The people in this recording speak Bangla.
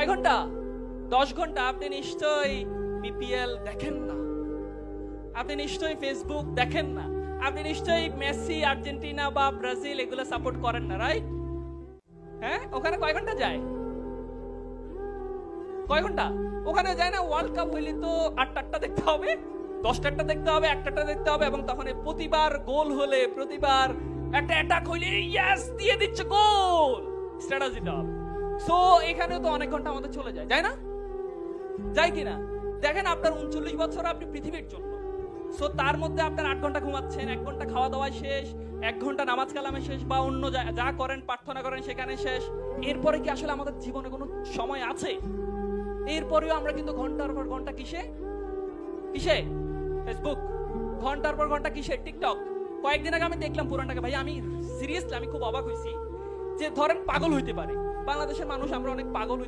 কয় ঘন্টা? 10 ঘন্টা। আপনি নিশ্চয়ই বিপিএল দেখেন না, আপনি নিশ্চয়ই ফেসবুক দেখেন না, আপনি নিশ্চয়ই মেসি, আর্জেন্টিনা বা ব্রাজিল এগুলো সাপোর্ট করেন না, রাইট? হ্যাঁ, ওখানে কয় ঘন্টা যায়? কয় ঘন্টা? ওখানে যায় না, ওয়ার্ল্ড কাপ হইলে তো 8টা দেখতে হবে, 10টা দেখতে হবে, 1টা দেখতে হবে, এবং তখন প্রতিবার গোল হলে, প্রতিবার একটা অ্যাটাক হইলে ইয়েস দিয়ে দিচ্ছে গোল, স্ট্র্যাটেজিটা। সো এখানেও তো অনেক ঘন্টা আমাদের চলে যায়, যায় না? যায় কিনা? দেখেন, আপনার 39 বছর আপনি পৃথিবীর জন্য। সো তার মধ্যে আপনার 8 ঘন্টা ঘুমাচ্ছেন, 1 ঘন্টা খাওয়া দাওয়ায় শেষ, 1 ঘন্টা নামাজ কালামে শেষ, বা অন্য যা করেন, প্রার্থনা করেন সেখানে শেষ। এরপরে কি আসলে আমাদের জীবনে কোনো সময় আছে? এরপরেও আমরা কিন্তু ঘন্টার পর ঘন্টা কিসে কিসে ফেসবুক, ঘন্টার পর ঘন্টা কিসে টিকটক। কয়েকদিন আগে আমি দেখলাম পুরানটাকে, ভাই আমি সিরিয়াসলি আমি খুব অবাক হইছি যে ধরেন পাগল হইতে পারে, বাংলাদেশের মানুষ আমরা অনেক পাগল